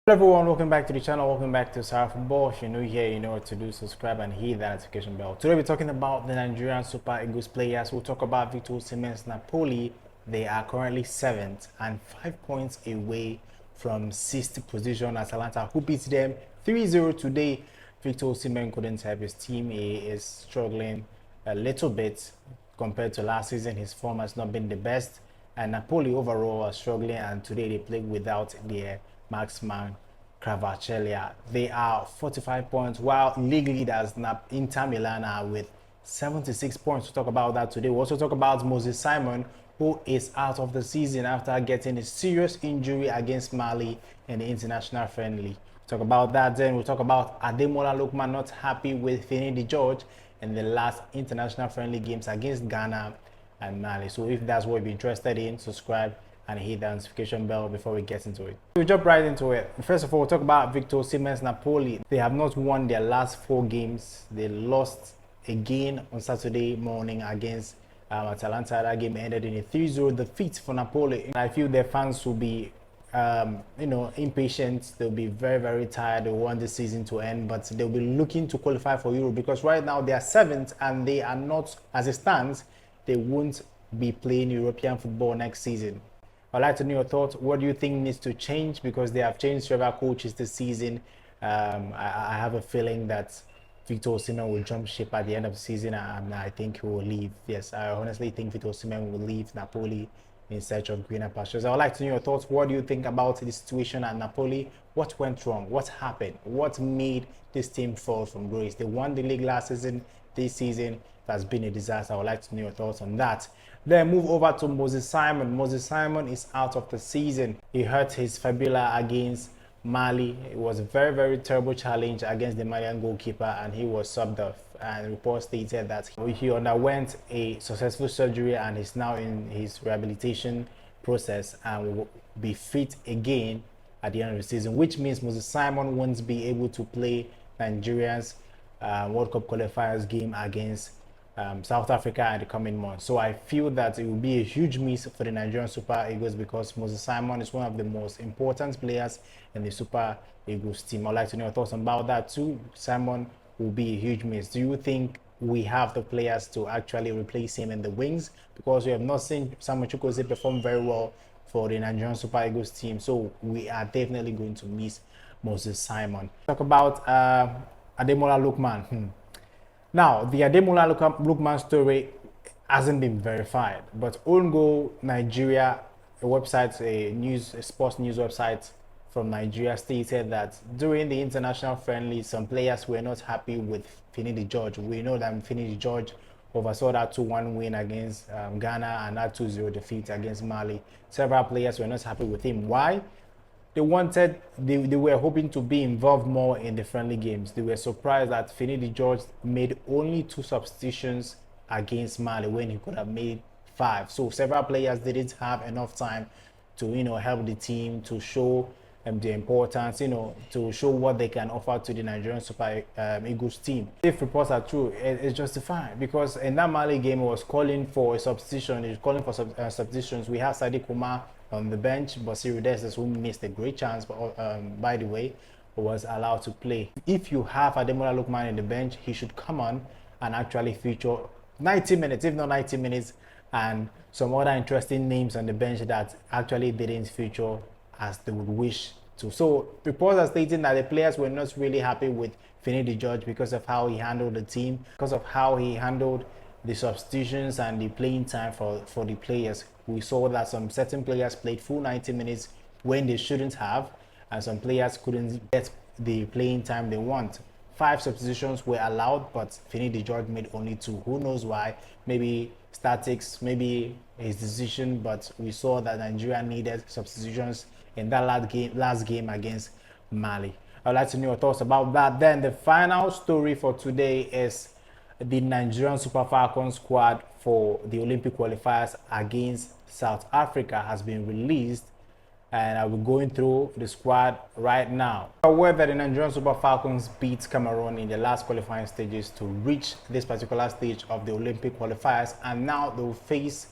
Hello everyone, welcome back to the channel, welcome back to Suoer Football. If you're new here, you know what to do, subscribe and hit that notification bell. Today we're talking about the Nigerian Super Eagles players. We'll talk about Victor Osimhen Napoli. They are currently 7th and 5 points away from 6th position. Atalanta, who beat them 3-0 today. Victor Osimhen couldn't help his team. He is struggling a little bit compared to last season. His form has not been the best, and Napoli overall are struggling, and today they played without their marksman Kvaratskhelia. They are 45 points, while league leaders Inter Milan are with 76 points. We'll talk about that today. We'll also talk about Moses Simon, who is out of the season after getting a serious injury against Mali in the international friendly. We'll talk about that. Then we'll talk about Ademola Lookman not happy with Finidi George in the last international friendly games against Ghana and Mali. So if that's what you're interested in, subscribe and hit the notification bell before we get into it. We'll jump right into it. First of all, we'll talk about Victor Osimhen Napoli. They have not won their last 4 games. They lost again on Saturday morning against Atalanta. That game ended in a 3-0 defeat for Napoli. I feel their fans will be impatient. They'll be very, very tired. They want the season to end, but they'll be looking to qualify for Europe because right now they are 7th and they are not, as it stands, they won't be playing European football next season. I'd like to know your thoughts. What do you think needs to change? Because they have changed several coaches this season. I have a feeling that Victor Osimhen will jump ship at the end of the season, and I think he will leave. Yes, I honestly think Victor Osimhen will leave Napoli in search of greener pastures. I would like to know your thoughts. What do you think about the situation at Napoli? What went wrong? What happened? What made this team fall from grace? They won the league last season. This season, that's been a disaster. I would like to know your thoughts on that. Then move over to Moses Simon. Moses Simon is out of the season. He hurt his fibula against Mali. It was a very, very terrible challenge against the Malian goalkeeper, and he was subbed off. And reports stated that he underwent a successful surgery and is now in his rehabilitation process and will be fit again at the end of the season, which means Moses Simon won't be able to play Nigeria's World Cup qualifiers game against South Africa in the coming months. So I feel that it will be a huge miss for the Nigerian Super Eagles because Moses Simon is one of the most important players in the Super Eagles team. I'd like to know your thoughts about that too. Simon will be a huge miss. Do you think we have the players to actually replace him in the wings? Because we have not seen Samuel Chukwueze perform very well for the Nigerian Super Eagles team. So we are definitely going to miss Moses Simon. Talk about Ademola Lookman. Now, the Ademola Lookman story hasn't been verified, but Own Goal Nigeria, a sports news website from Nigeria, stated that during the international friendly, some players were not happy with Finidi George. We know that Finidi George oversaw that 2-1 win against Ghana and that 2-0 defeat against Mali. Several players were not happy with him. Why? They were hoping to be involved more in the friendly games. They were surprised that Finidi George made only 2 substitutions against Mali when he could have made 5. So several players didn't have enough time to, help the team, to show the importance, to show what they can offer to the Nigerian Super Eagles team. If reports are true, it's justified because in that Mali game, it was calling for a substitution. It was calling for substitutions. We have Sadiq Umar on the bench, but Cyril who missed a great chance, but by the way, was allowed to play. If you have Ademola Lookman in the bench, he should come on and actually feature 90 minutes, if not 90 minutes, and some other interesting names on the bench that actually didn't feature as they would wish to. So reports are stating that the players were not really happy with Finidi George because of how he handled the team, because of how he handled the substitutions and the playing time for the players. We saw that some certain players played full 90 minutes when they shouldn't have, and some players couldn't get the playing time they want. 5 substitutions were allowed, but Finidi George made only 2. Who knows why? Maybe statics, maybe his decision, but we saw that Nigeria needed substitutions in that last game against Mali. I'd like to know your thoughts about that. Then the final story for today is the Nigerian Suoer Falcons squad for the Olympic qualifiers against South Africa has been released, and I'll be going through the squad right now. Aware that the Nigerian Suoer Falcons beat Cameroon in the last qualifying stages to reach this particular stage of the Olympic qualifiers, and now they will face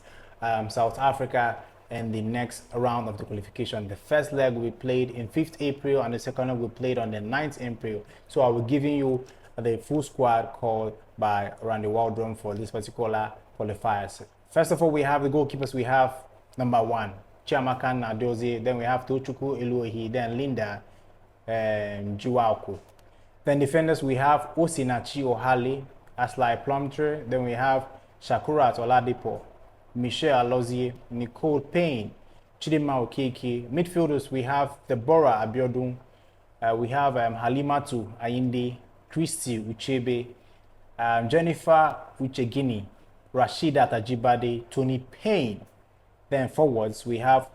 South Africa in the next round of the qualification. The first leg will be played in 5th April and the second leg will be played on the 9th April. So I will be giving you the full squad called by Randy Waldron for this particular qualifiers. First of all, we have the goalkeepers. We have number 1, Chiamaka Nadozie. Then we have Tochukwu Eluohi. Then Linda Jiwauku. Then defenders, we have Osinachi Ohale, Aslai Plumtree. Then we have Shakurat Oladipo, Michelle Alozie, Nicole Payne, Chidima Okeke. Midfielders, we have Deborah Abiodun. We have Halimatu Ayinde, Christy Uchebe, Jennifer Uchegini, Rashida Tajibade, Tony Payne. Then forwards, we have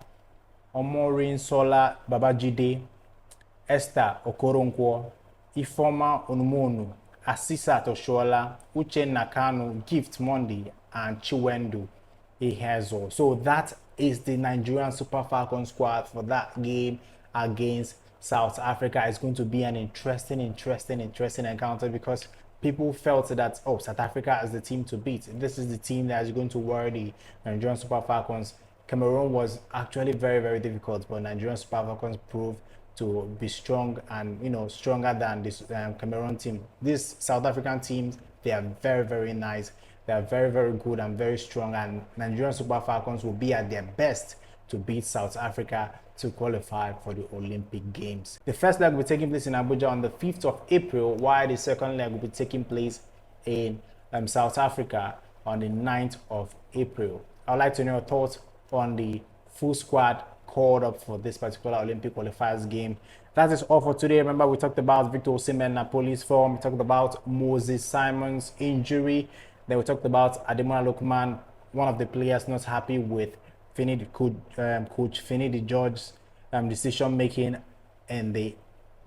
Omorin Sola Babajide, Esther Okoronkwo, Ifoma Onumonu, Asisa Toshola, Uche Nakano, Gift Monday, and Chiwendu Ihezo. So that is the Nigerian Super Falcons squad for that game against South Africa. It's going to be an interesting encounter because people felt that, oh, South Africa is the team to beat. This is the team that is going to worry the Nigerian Super Falcons. Cameroon was actually very difficult, but Nigerian Super Falcons proved to be strong and, you know, stronger than this Cameroon team. These South African teams, they are very nice. They are very good and very strong, and Nigerian Super Falcons will be at their best to beat South Africa to qualify for the Olympic Games. The first leg will be taking place in Abuja on the 5th of April, while the second leg will be taking place in South Africa on the 9th of April. I'd like to know your thoughts on the full squad called up for this particular Olympic qualifiers game. That is all for today. Remember, we talked about Victor Osimhen Napoli's form. We talked about Moses Simon's injury. Then we talked about Ademola Lookman, one of the players not happy with coach Finidi George's decision making in the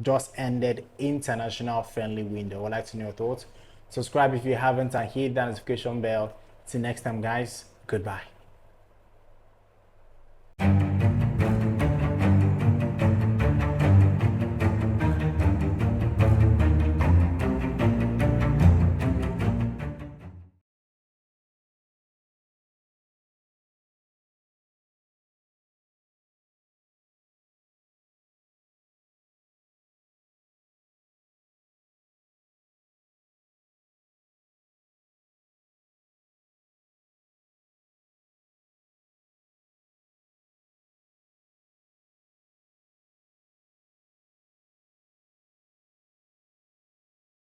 just ended international friendly window. I'd like to know your thoughts. Subscribe if you haven't and hit that notification bell. Till next time, guys. Goodbye.